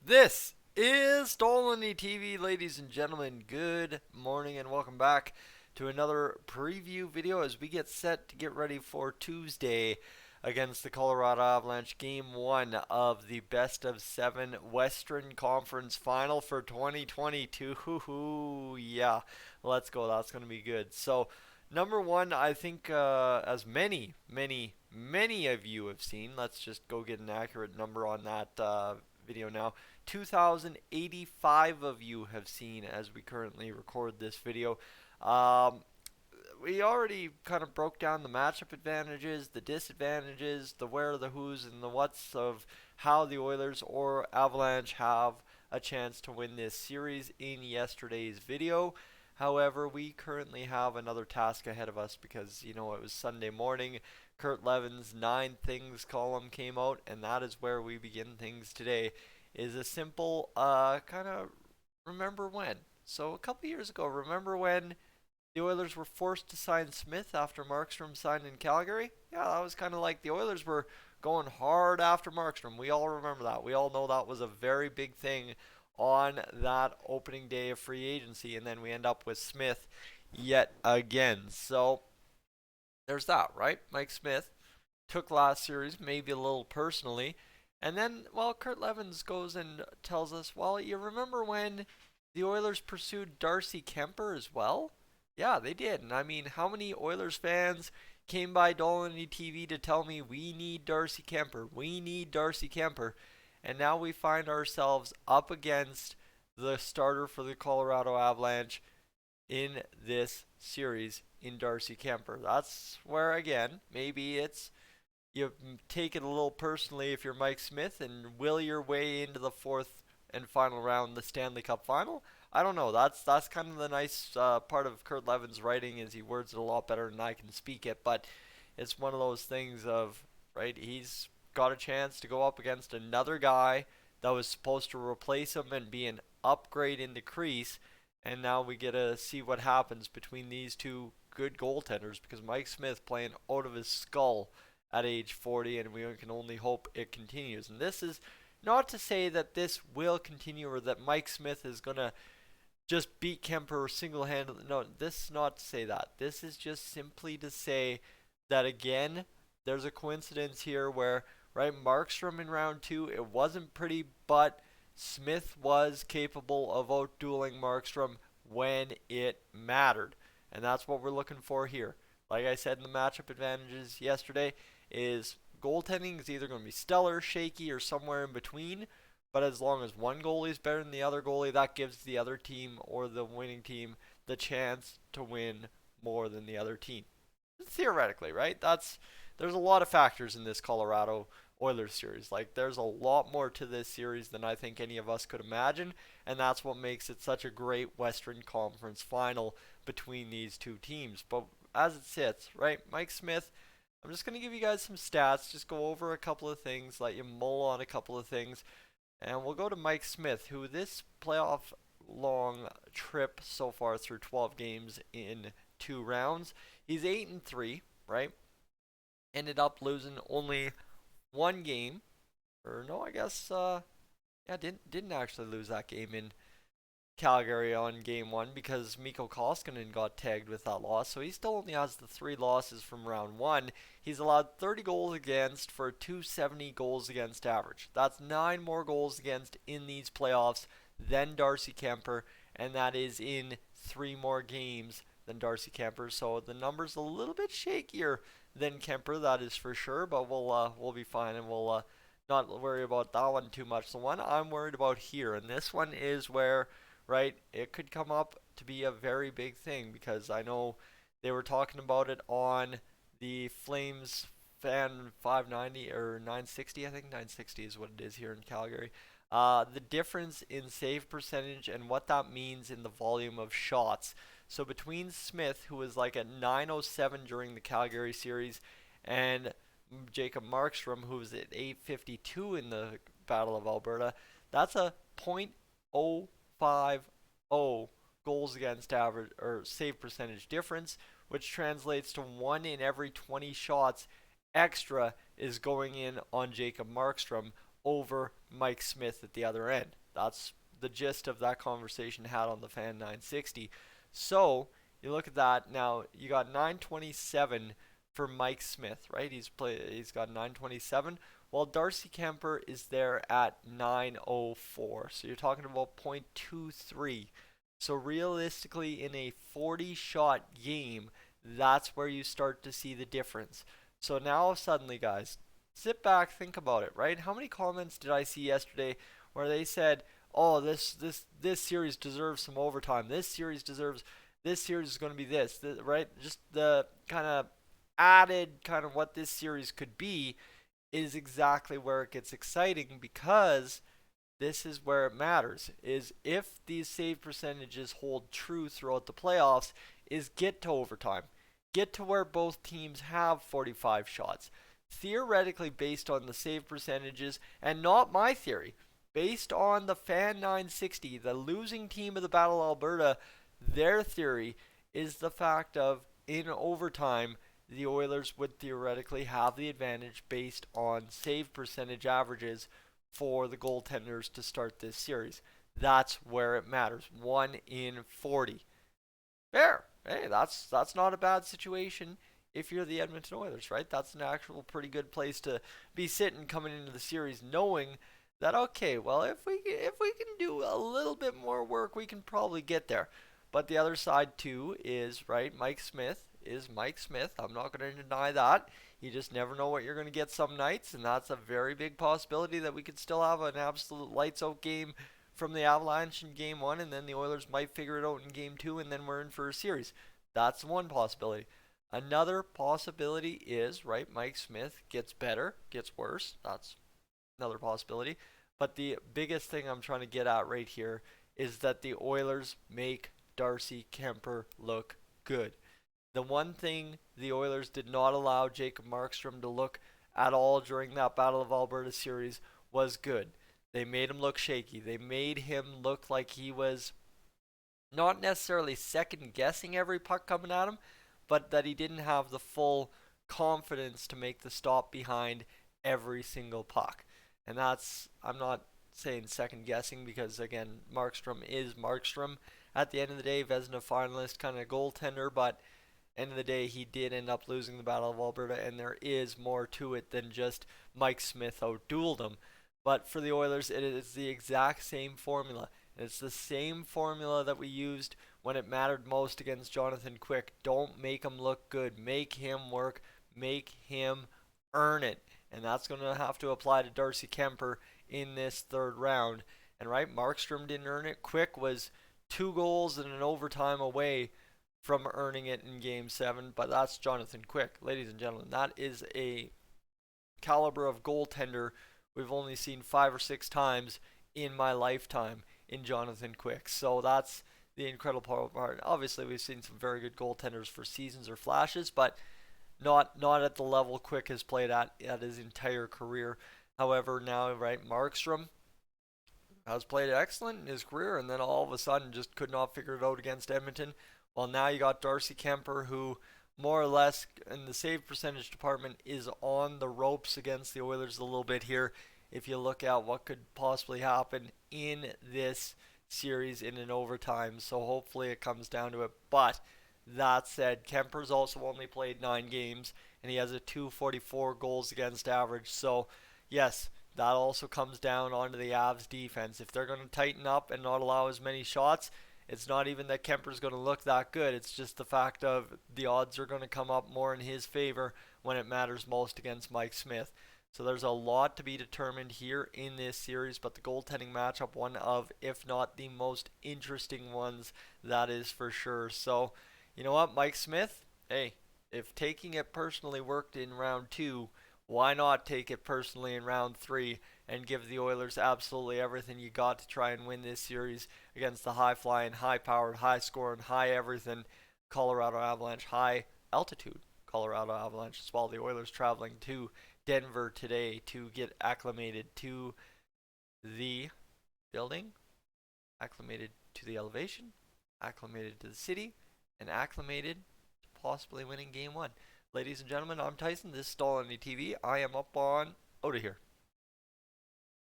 This is Dolynny TV, ladies and gentlemen. Good morning and welcome back to another preview video as we get set to get ready for Tuesday against the Colorado Avalanche, Game 1 of the Best of 7 Western Conference Final for 2022. Yeah, let's go. That's going to be good. So, number one, I think as many of you have seen, let's just go get an accurate number on that video now. 2,085 of you have seen as we currently record this video. Um, we already kind of broke down the matchup advantages, the disadvantages, the where, the who's, and the what's of how the Oilers or Avalanche have a chance to win this series in yesterday's video. However, we currently have another task ahead of us because, it was Sunday morning. Kurt Levin's 9 Things column came out, and that is where we begin things today. Is a simple kind of remember when. So a couple years ago, remember when the Oilers were forced to sign Smith after Markstrom signed in Calgary? Yeah, that was kind of like the Oilers were going hard after Markstrom. We all remember that. We all know that was a very big thing on that opening day of free agency, and then we end up with Smith yet again. So there's that, right? Mike Smith took last series maybe a little personally. And then, Kurt Levins goes and tells us, you remember when the Oilers pursued Darcy Kuemper as well? Yeah, they did. And I mean, how many Oilers fans came by Dolynny TV to tell me we need Darcy Kuemper? We need Darcy Kuemper. And now we find ourselves up against the starter for the Colorado Avalanche in this series in Darcy Kuemper. That's where, again, maybe you take it a little personally if you're Mike Smith and will your way into the fourth and final round, the Stanley Cup final. I don't know. That's kind of the nice part of Kurt Levin's writing is he words it a lot better than I can speak it. But it's one of those things of right. He's got a chance to go up against another guy that was supposed to replace him and be an upgrade in the crease. And now we get to see what happens between these two good goaltenders because Mike Smith playing out of his skull at age 40, and we can only hope it continues. And this is not to say that this will continue or that Mike Smith is going to just beat Kuemper single-handedly. No, this is not to say that. This is just simply to say that, again, there's a coincidence here where, right, Markstrom in round 2, it wasn't pretty, but Smith was capable of outdueling Markstrom when it mattered. And that's what we're looking for here. Like I said in the matchup advantages yesterday, is goaltending is either going to be stellar, shaky, or somewhere in between. But as long as one goalie is better than the other goalie, that gives the other team or the winning team the chance to win more than the other team. Theoretically, right? There's a lot of factors in this Colorado Oilers series. Like there's a lot more to this series than I think any of us could imagine, and that's what makes it such a great Western Conference final between these two teams. But as it sits, right, Mike Smith, I'm just going to give you guys some stats, just go over a couple of things, let you mull on a couple of things, and we'll go to Mike Smith, who this playoff long trip so far through 12 games in 2 rounds, he's 8-3, right? Ended up losing only one game, or no, I guess, didn't actually lose that game in Calgary on game 1 because Mikko Koskinen got tagged with that loss, so he still only has the 3 losses from round 1. He's allowed 30 goals against for a 270 goals against average. That's 9 more goals against in these playoffs than Darcy Kuemper, and that is in 3 more games than Darcy Kuemper, so the number's a little bit shakier than Kuemper, that is for sure, but we'll be fine, and we'll not worry about that one too much. The one I'm worried about here, and this one is where, right, it could come up to be a very big thing because I know they were talking about it on the Flames fan 590 or 960, I think 960 is what it is here in Calgary. The difference in save percentage and what that means in the volume of shots. So between Smith, who was like at 907 during the Calgary series, and Jacob Markstrom, who was at 852 in the Battle of Alberta, that's a .050 goals against average or save percentage difference, which translates to 1 in every 20 shots extra is going in on Jacob Markstrom over Mike Smith at the other end. That's the gist of that conversation had on the Fan 960. So you look at that now. You got 927 for Mike Smith, right? He's got 927. While Darcy Kuemper is there at 904. So you're talking about 0.23. So realistically, in a 40-shot game, that's where you start to see the difference. So now suddenly, guys, sit back, think about it, right? How many comments did I see yesterday where they said, "Oh, this series deserves some overtime. This series is going to be this," right? Just the kind of added kind of what this series could be is exactly where it gets exciting, because this is where it matters, is if these save percentages hold true throughout the playoffs, is get to overtime. Get to where both teams have 45 shots. Theoretically, based on the save percentages, and not my theory, based on the Fan 960, the losing team of the Battle of Alberta, their theory is the fact of, in overtime, the Oilers would theoretically have the advantage based on save percentage averages for the goaltenders to start this series. That's where it matters. 1 in 40. Fair. Hey, that's not a bad situation if you're the Edmonton Oilers, right? That's an actual pretty good place to be sitting coming into the series, knowing that, okay, well, if we can do a little bit more work, we can probably get there. But the other side too is, right, Mike Smith is Mike Smith. I'm not going to deny that. You just never know what you're going to get some nights, and that's a very big possibility that we could still have an absolute lights out game from the Avalanche in game 1, and then the Oilers might figure it out in game 2, and then we're in for a series. That's one possibility. Another possibility is, right, Mike Smith gets better, gets worse. That's another possibility. But the biggest thing I'm trying to get at right here is that the Oilers make Darcy Kuemper look good. The one thing the Oilers did not allow Jacob Markstrom to look at all during that Battle of Alberta series was good. They made him look shaky. They made him look like he was not necessarily second guessing every puck coming at him, but that he didn't have the full confidence to make the stop behind every single puck. And that's, I'm not saying second guessing, because again, Markstrom is Markstrom. At the end of the day, Vezina finalist kind of goaltender, but end of the day, he did end up losing the Battle of Alberta, and there is more to it than just Mike Smith outdueled him. But for the Oilers, it is the exact same formula. It's the same formula that we used when it mattered most against Jonathan Quick. Don't make him look good. Make him work. Make him earn it. And that's going to have to apply to Darcy Kuemper in this third round. And right, Markstrom didn't earn it. Quick was 2 goals and an overtime away from earning it in Game 7, but that's Jonathan Quick. Ladies and gentlemen, that is a caliber of goaltender we've only seen 5 or 6 times in my lifetime in Jonathan Quick. So that's the incredible part. Obviously, we've seen some very good goaltenders for seasons or flashes, but not at the level Quick has played at his entire career. However, now, right, Markstrom has played excellent in his career, and then all of a sudden just could not figure it out against Edmonton. Well, now you got Darcy Kuemper, who more or less in the save percentage department is on the ropes against the Oilers a little bit here. If you look at what could possibly happen in this series in an overtime, so hopefully it comes down to it. But that said, Kemper's also only played 9 games, and he has a 244 goals against average. So yes, that also comes down onto the Avs defense. If they're going to tighten up and not allow as many shots, it's not even that Kemper's going to look that good. It's just the fact of the odds are going to come up more in his favor when it matters most against Mike Smith. So there's a lot to be determined here in this series, but the goaltending matchup, one of, if not the most interesting ones, that is for sure. So, you know what, Mike Smith, hey, if taking it personally worked in round 2, why not take it personally in round 3 and give the Oilers absolutely everything you got to try and win this series against the high-flying, high-powered, high-scoring, high-everything Colorado Avalanche, high-altitude Colorado Avalanche, as well. The Oilers traveling to Denver today to get acclimated to the building, acclimated to the elevation, acclimated to the city, and acclimated to possibly winning Game 1. Ladies and gentlemen, I'm Tyson. This is Dolynny TV. I am up on out of here.